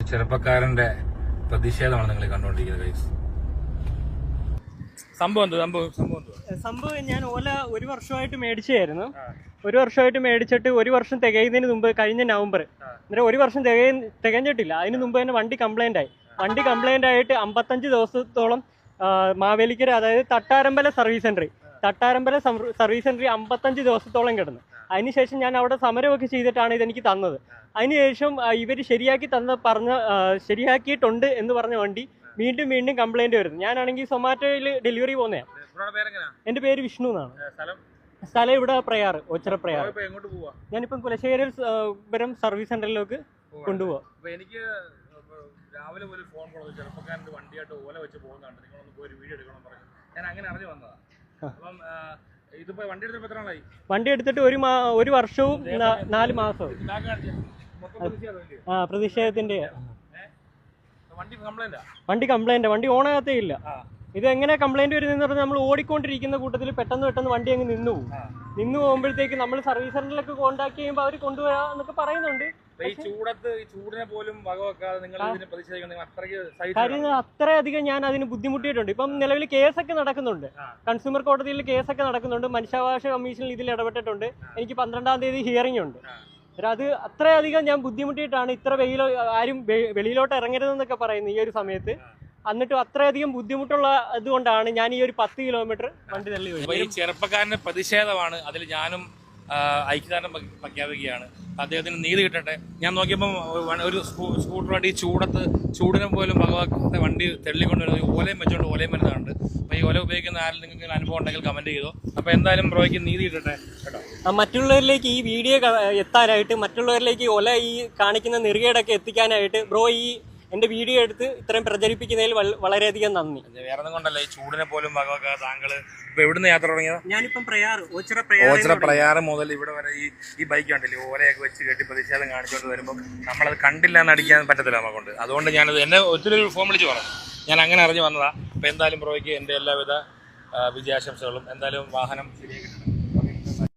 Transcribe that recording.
ചെറുപ്പക്കാരന്റെ പ്രതിഷേധമാണ് നിങ്ങൾ കണ്ടുകൊണ്ടിരിക്കുന്നത്. സംഭവം ഞാൻ ഓല ഒരു വർഷമായിട്ട് മേടിച്ചായിരുന്നു. ഒരു വർഷമായിട്ട് മേടിച്ചിട്ട് ഒരു വർഷം തികയുന്നതിന് മുമ്പ് കഴിഞ്ഞ നവംബർ അന്നേരം ഒരു വർഷം തികഞ്ഞിട്ടില്ല. അതിന് മുമ്പ് തന്നെ വണ്ടി കംപ്ലൈന്റ് ആയി. വണ്ടി കംപ്ലൈന്റ് ആയിട്ട് 55 ദിവസത്തോളം മാവേലിക്കര, അതായത് തട്ടാരമ്പല സർവീസ് സെന്ററിൽ 55 ദിവസത്തോളം കിടന്നു. അതിനുശേഷം ഞാൻ അവിടെ സമരമൊക്കെ ചെയ്തിട്ടാണ് ഇതെനിക്ക് തന്നത്. അതിനുശേഷം ഇവർ ശരിയാക്കിയിട്ടുണ്ട് എന്ന് പറഞ്ഞ വണ്ടി വീണ്ടും കംപ്ലൈന്റ് വരുന്നു. ഞാനാണെങ്കിൽ സൊമാറ്റോയിൽ ഡെലിവറി പോകുന്നതാണ്. എൻ്റെ പേര് വിഷ്ണു എന്നാണ്. സ്ഥലം ഇവിടെ പ്രയാർ, ഓച്ചിറ പ്രയാർ. ഞാനിപ്പം കുലശേഖരം സർവീസ് സെന്ററിലേക്ക് കൊണ്ടുപോവാം. എനിക്ക് രാവിലെ ഒരു ഫോൺ കൊടുത്തു, ചെറുപ്പക്കാരൻ്റെ വണ്ടിയായിട്ട് ഓല വെച്ച് പോകുന്നുണ്ട്, നിങ്ങളൊന്ന് പോയി ഒരു വീഡിയോ എടുക്കണം പറഞ്ഞു. ഞാൻ അങ്ങനെ അറിഞ്ഞു വന്നതാണ്. അപ്പം ഇതിപ്പോ വണ്ടി എടുത്തിട്ട് എത്ര നാളായി? വണ്ടി എടുത്തിട്ട് ഒരു വർഷവും 4 മാസവും. പ്രതിഷേധത്തിന്റെ വണ്ടി കംപ്ലൈന്റ്, വണ്ടി ഓണാകത്തേ ഇല്ല. ഇത് എങ്ങനെ കംപ്ലൈന്റ് വരുന്നതെന്ന് പറഞ്ഞാൽ നമ്മൾ ഓടിക്കൊണ്ടിരിക്കുന്ന കൂട്ടത്തിൽ പെട്ടെന്ന് വണ്ടി അങ്ങ് നിന്നു പോകുമ്പോഴത്തേക്ക് നമ്മൾ സർവീസ് സെന്ററിലൊക്കെ കോൺടാക്ട് ചെയ്യുമ്പോൾ അവർ കൊണ്ടുവരാന്നൊക്കെ പറയുന്നുണ്ട്. കാര്യം അത്രയധികം ഞാൻ അതിന് ബുദ്ധിമുട്ടിയിട്ടുണ്ട്. ഇപ്പം നിലവിൽ കേസൊക്കെ നടക്കുന്നുണ്ട്, കൺസ്യൂമർ കോടതിയിൽ കേസൊക്കെ നടക്കുന്നുണ്ട്. മനുഷ്യാവകാശ കമ്മീഷനിൽ ഇതിൽ ഇടപെട്ടിട്ടുണ്ട്. എനിക്ക് 12-ാം തീയതി ഹിയറിംഗ് ഉണ്ട്. അത് അത്രയധികം ഞാൻ ബുദ്ധിമുട്ടിയിട്ടാണ് ഇത്ര ആരും വെളിയിലോട്ട് ഇറങ്ങരുതെന്നൊക്കെ പറയുന്നത് ഈ ഒരു സമയത്ത്. എന്നിട്ടും അത്രയധികം ബുദ്ധിമുട്ടുള്ള ഇതുകൊണ്ടാണ് ഞാൻ ഈ ഒരു 10 കിലോമീറ്റർ വണ്ടി തള്ളി വരുന്നത്. ഈ ചെറുപ്പക്കാരന്റെ പ്രതിഷേധമാണ്. അതിൽ ഞാനും ഐക്യദാർഢ്യം പ്രഖ്യാപിക്കുകയാണ്. അദ്ദേഹത്തിന് നീതി കിട്ടട്ടെ. ഞാൻ നോക്കിയപ്പോൾ ഒരു സ്കൂട്ടർ വണ്ടി ചൂടിനെ പോലും ഭഗവത്തെ വണ്ടി തെള്ളിക്കൊണ്ടുവരുന്നത് ഓലയും വെച്ചുകൊണ്ട് ഓലയും വരുന്നുണ്ട്. അപ്പോൾ ഈ ഓല ഉപയോഗിക്കുന്ന ആരും നിങ്ങൾക്ക് അനുഭവം ഉണ്ടെങ്കിൽ കമന്റ് ചെയ്തോ. അപ്പോൾ എന്തായാലും ബ്രോയ്ക്ക് നീതി കിട്ടട്ടെ കേട്ടോ. മറ്റുള്ളവരിലേക്ക് ഈ വീഡിയോ എത്താനായിട്ട്, മറ്റുള്ളവരിലേക്ക് ഓല ഈ കാണിക്കുന്ന നെറുകേടൊക്കെ എത്തിക്കാനായിട്ട് ബ്രോ ഈ എന്റെ വീഡിയോ എടുത്ത് ഇത്രയും പ്രചരിപ്പിക്കുന്നതിൽ വളരെയധികം നന്ദി. വേറെ ഒന്നും കൊണ്ടല്ല, ഈ ചൂടിനെ പോലും ഭഗവക താങ്കൾ ഇപ്പൊ എവിടുന്ന് യാത്ര തുടങ്ങിയത്? ഞാനിപ്പം ഓച്ചിറ പ്രയാർ മുതൽ ഇവിടെ വരെ ഈ ബൈക്ക് കണ്ടില്ലേ, ഓലയൊക്കെ വെച്ച് കെട്ടി പ്രതിഷേധം കാണിച്ചുകൊണ്ട് വരുമ്പോൾ നമ്മളത് കണ്ടില്ല എന്ന് അടിക്കാൻ പറ്റത്തില്ല നമുക്കുണ്ട്. അതുകൊണ്ട് ഞാനത് എന്നെ ഒത്തിരി ഫോൺ വിളിച്ച് പറഞ്ഞു, ഞാൻ അങ്ങനെ അറിഞ്ഞു വന്നതാ. അപ്പൊ എന്തായാലും ബ്രോയ്ക്ക് എന്റെ എല്ലാവിധ വിജയാശംസകളും. എന്തായാലും വാഹനം ശരിയാക്കി